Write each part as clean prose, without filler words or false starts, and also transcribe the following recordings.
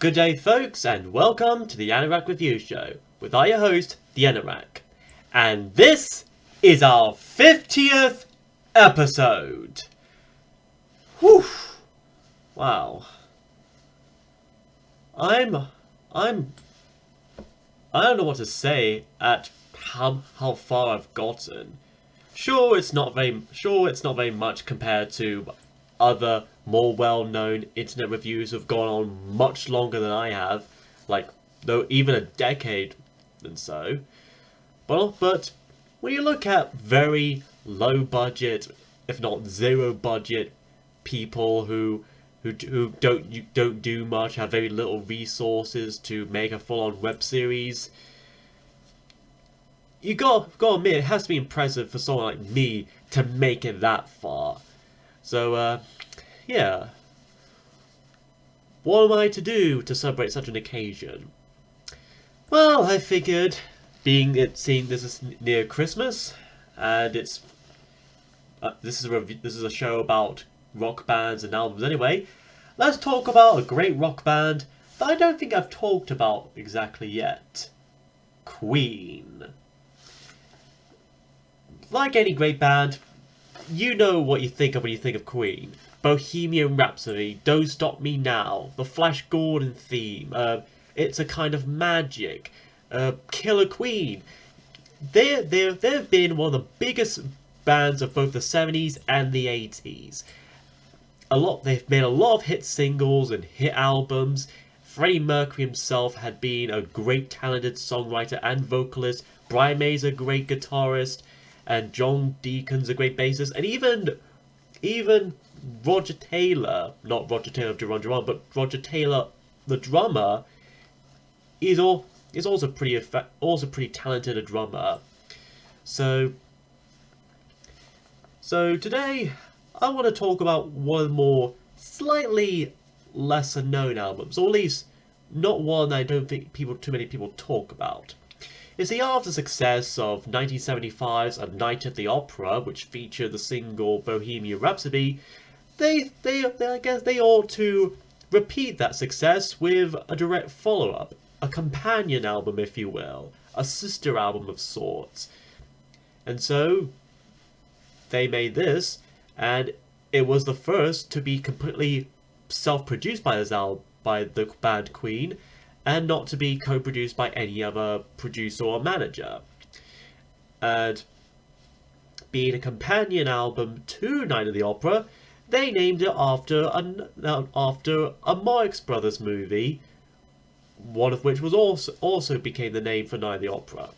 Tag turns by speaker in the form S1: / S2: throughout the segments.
S1: Good day, folks, and welcome to the Anorak Review Show with our host, the Anorak. And this is our 50th episode. Whew! Wow. I don't know what to say at how far I've gotten. Sure, it's not very much compared to other more well-known internet reviews who've gone on much longer than I have, like though even a decade and so. But when you look at very low budget, if not zero budget, people who don't do much, have very little resources to make a full-on web series, you gotta admit it has to be impressive for someone like me to make it that far. So yeah. What am I to do to celebrate such an occasion? Well, I figured, seeing this is near Christmas, and this is a show about rock bands and albums anyway. Let's talk about a great rock band that I don't think I've talked about exactly yet. Queen. Like any great band, you know what you think of when you think of Queen. Bohemian Rhapsody, Don't Stop Me Now, the Flash Gordon theme, It's a Kind of Magic, Killer Queen. They've been one of the biggest bands of both the 70s and the 80s. They've made a lot of hit singles and hit albums. Freddie Mercury himself had been a great talented songwriter and vocalist. Brian May's a great guitarist, and John Deacon's a great bassist, and even Roger Taylor, not Roger Taylor of Duran Duran, but Roger Taylor, the drummer, is also pretty talented a drummer. So today I want to talk about one of the more slightly lesser known albums, or at least not one I don't think too many people talk about. It's the after success of 1975's A Night at the Opera, which featured the single Bohemian Rhapsody. I guess they ought to repeat that success with a direct follow-up, a companion album, if you will, a sister album of sorts. And so they made this, and it was the first to be completely self-produced by the band Queen, and not to be co-produced by any other producer or manager. And being a companion album to Night of the Opera, they named it after a Marx Brothers movie, one of which was also became the name for Night of the Opera.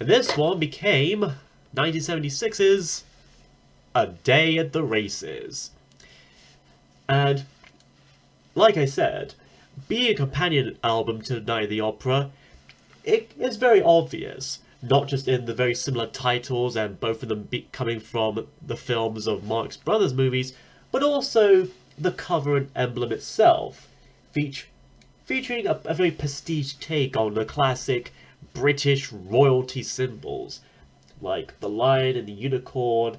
S1: And this one became 1976's A Day at the Races. And like I said, being a companion album to Night of the Opera, it is very obvious, not just in the very similar titles and both of them coming from the films of Marx Brothers movies, but also the cover and emblem itself, featuring a very prestige take on the classic British royalty symbols, like the lion and the unicorn,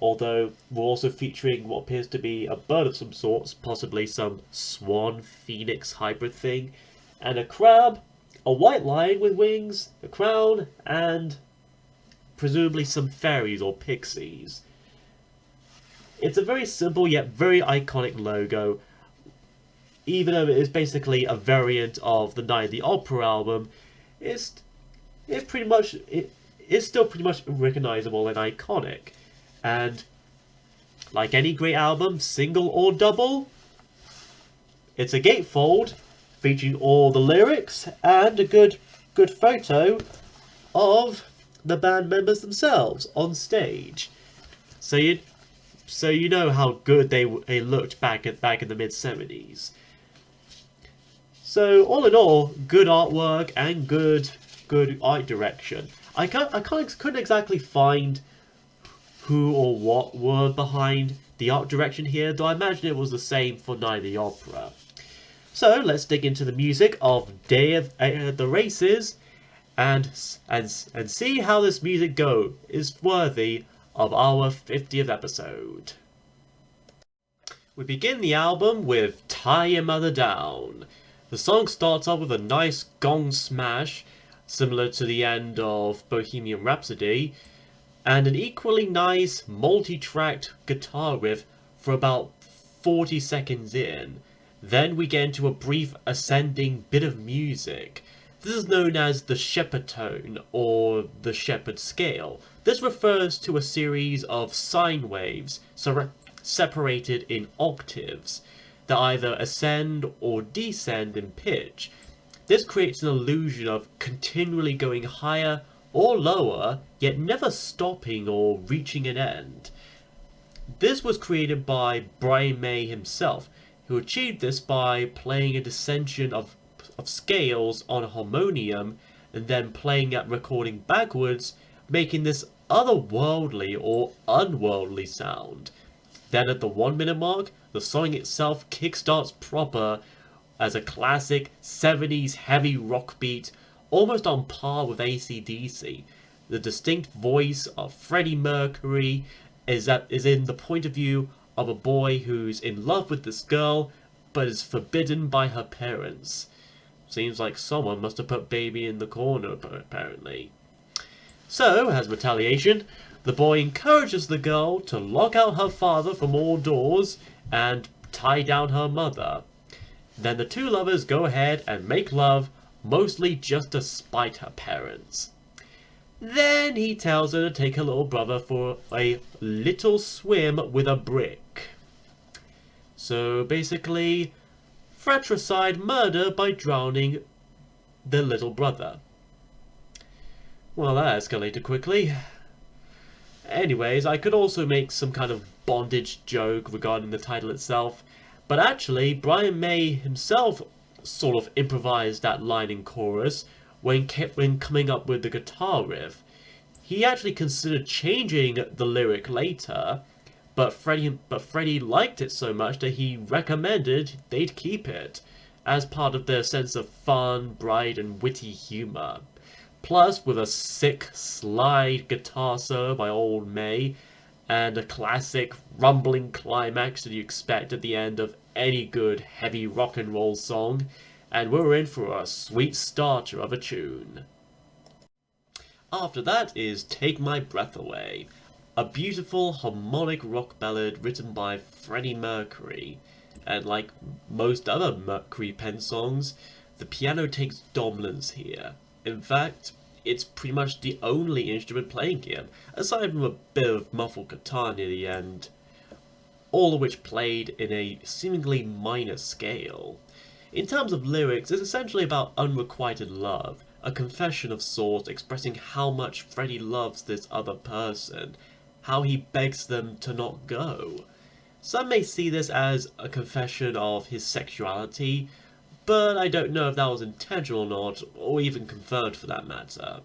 S1: although we're also featuring what appears to be a bird of some sorts, possibly some swan phoenix hybrid thing, and a crab, a white lion with wings, a crown, and presumably some fairies or pixies. It's a very simple yet very iconic logo. Even though it is basically a variant of the Night of the Opera album, it's still pretty much recognizable and iconic. And like any great album, single or double, it's a gatefold featuring all the lyrics and a good photo of the band members themselves on stage. So you know how good they looked back in the mid-70s. So all in all, good artwork and good art direction. I couldn't exactly find who or what were behind the art direction here, though I imagine it was the same for Night of the Opera. So let's dig into the music of Day at the Races and see how this music is worthy of our 50th episode. We begin the album with Tie Your Mother Down. The song starts off with a nice gong smash, similar to the end of Bohemian Rhapsody, and an equally nice multi-tracked guitar riff for about 40 seconds in. Then we get into a brief ascending bit of music. This is known as the shepherd tone or the shepherd scale. This refers to a series of sine waves separated in octaves that either ascend or descend in pitch. This creates an illusion of continually going higher or lower, yet never stopping or reaching an end. This was created by Brian May himself, who achieved this by playing a descension of scales on a harmonium and then playing that recording backwards, making this otherworldly or unworldly sound. Then at the 1 minute mark, the song itself kickstarts proper as a classic 70s heavy rock beat, almost on par with AC/DC. The distinct voice of Freddie Mercury is in the point of view of a boy who's in love with this girl, but is forbidden by her parents. Seems like someone must have put Baby in the corner, apparently. So, as retaliation, the boy encourages the girl to lock out her father from all doors and tie down her mother. Then the two lovers go ahead and make love, mostly just to spite her parents. Then he tells her to take her little brother for a little swim with a brick. So basically, fratricide murder by drowning the little brother. Well, that escalated quickly. Anyways, I could also make some kind of bondage joke regarding the title itself, but actually, Brian May himself sort of improvised that line in chorus when coming up with the guitar riff. He actually considered changing the lyric later, but Freddie liked it so much that he recommended they'd keep it, as part of their sense of fun, bright, and witty humor. Plus, with a sick slide guitar solo by old May, and a classic rumbling climax that you expect at the end of any good heavy rock and roll song, and we're in for a sweet starter of a tune. After that is Take My Breath Away, a beautiful harmonic rock ballad written by Freddie Mercury, and like most other Mercury pen songs, the piano takes dominance here. In fact, it's pretty much the only instrument playing here, aside from a bit of muffled guitar near the end, all of which played in a seemingly minor scale. In terms of lyrics, it's essentially about unrequited love, a confession of sorts expressing how much Freddie loves this other person, how he begs them to not go. Some may see this as a confession of his sexuality, but I don't know if that was intentional or not, or even confirmed for that matter.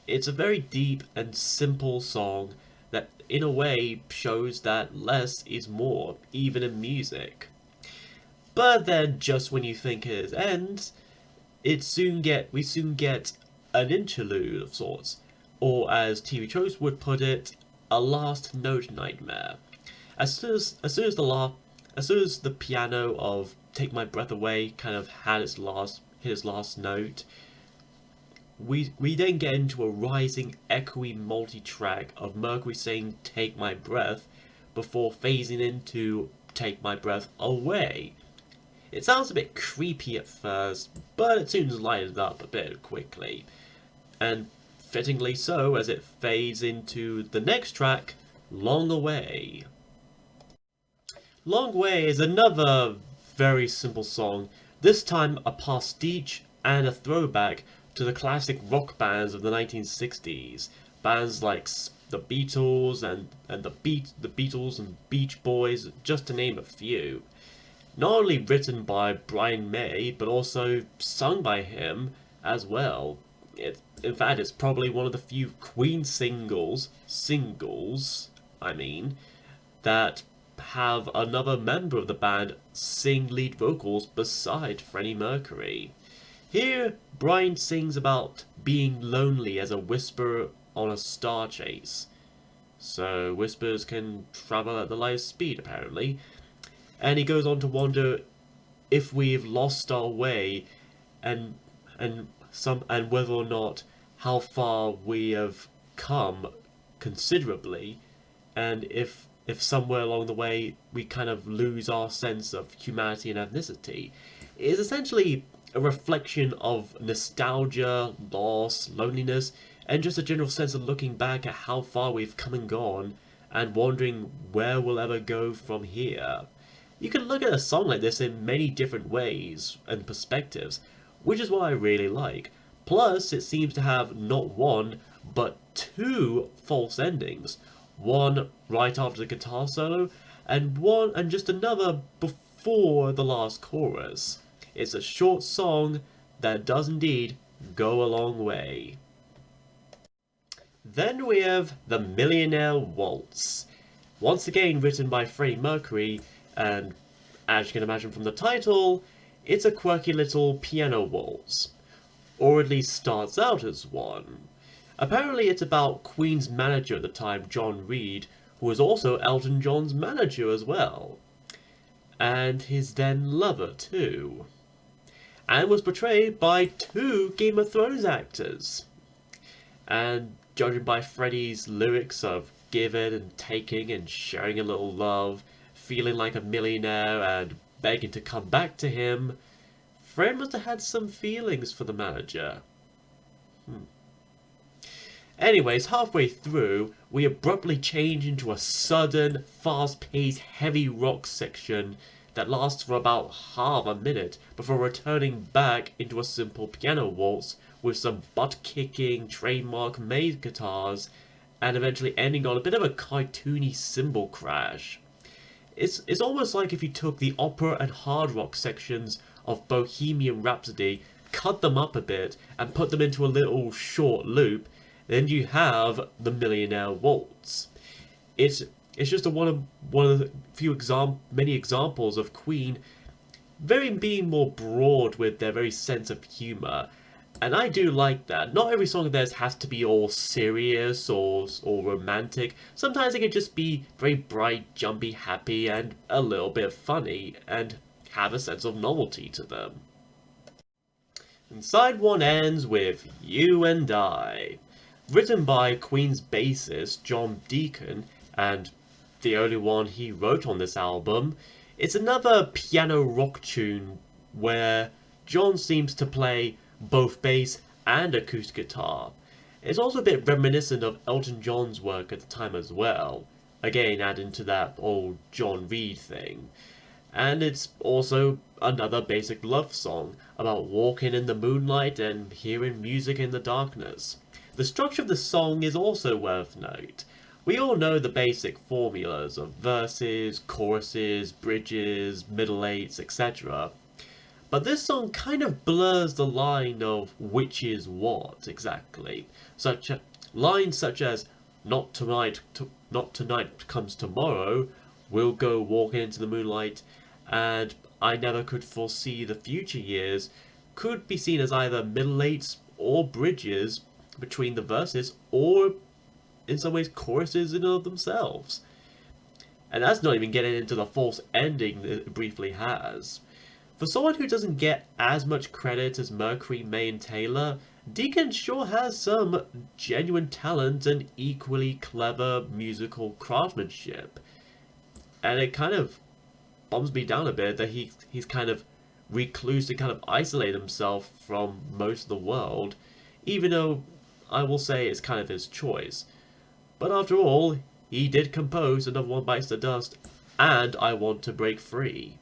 S1: It's a very deep and simple song that, in a way, shows that less is more, even in music. But then, just when you think it ends, we soon get an interlude of sorts, or as TV shows would put it, a last note nightmare. As soon as the piano of Take My Breath Away kind of had hit its last note, we then get into a rising, echoey multi-track of Mercury saying "Take my breath" before phasing into "Take my breath away." It sounds a bit creepy at first, but it soon lightened up a bit quickly, and fittingly so as it fades into the next track, "Long Away." Long Way is another very simple song, this time a pastiche and a throwback to the classic rock bands of the 1960s. Bands like the Beatles and the Beatles and Beach Boys, just to name a few. Not only written by Brian May, but also sung by him as well. In fact, it's probably one of the few Queen singles, that have another member of the band sing lead vocals beside Freddie Mercury. Here, Brian sings about being lonely as a whisper on a star chase. So whispers can travel at the light speed, apparently. And he goes on to wonder if we've lost our way, and and whether or not how far we have come considerably, and if somewhere along the way we kind of lose our sense of humanity and ethnicity. It is essentially a reflection of nostalgia, loss, loneliness, and just a general sense of looking back at how far we've come and gone and wondering where we'll ever go from here. You can look at a song like this in many different ways and perspectives, which is what I really like. Plus, it seems to have not one, but two false endings. One right after the guitar solo, and just another before the last chorus. It's a short song that does indeed go a long way. Then we have the Millionaire Waltz. Once again written by Freddie Mercury, and as you can imagine from the title, it's a quirky little piano waltz. Or at least starts out as one. Apparently it's about Queen's manager at the time, John Reid, who was also Elton John's manager as well. And his then lover too. And was portrayed by two Game of Thrones actors. And judging by Freddie's lyrics of giving and taking and sharing a little love, feeling like a millionaire and begging to come back to him, Fred must have had some feelings for the manager. Anyways, halfway through, we abruptly change into a sudden, fast-paced, heavy rock section that lasts for about half a minute before returning back into a simple piano waltz with some butt-kicking, trademark maze guitars, and eventually ending on a bit of a cartoony cymbal crash. It's almost like if you took the opera and hard rock sections of Bohemian Rhapsody, cut them up a bit, and put them into a little short loop, then you have the Millionaire Waltz. It's just one of the many examples of Queen being more broad with their very sense of humor. And I do like that. Not every song of theirs has to be all serious or romantic. Sometimes it can just be very bright, jumpy, happy, and a little bit funny, and have a sense of novelty to them. And side one ends with You and I. Written by Queen's bassist John Deacon, and the only one he wrote on this album, it's another piano rock tune where John seems to play both bass and acoustic guitar. It's also a bit reminiscent of Elton John's work at the time as well, again adding to that old John Reid thing. And it's also another basic love song about walking in the moonlight and hearing music in the darkness. The structure of the song is also worth note. We all know the basic formulas of verses, choruses, bridges, middle eights, etc. But this song kind of blurs the line of which is what exactly. Lines such as not tonight comes tomorrow, we'll go walking into the moonlight, and I never could foresee the future years could be seen as either middle eights or bridges between the verses, or in some ways choruses in and of themselves. And that's not even getting into the false ending that it briefly has. For someone who doesn't get as much credit as Mercury, May, and Taylor, Deacon sure has some genuine talent and equally clever musical craftsmanship. And it kind of bums me down a bit that he's kind of recluse and kind of isolate himself from most of the world, even though I will say it's kind of his choice. But after all, he did compose Another One Bites the Dust and I Want to Break Free.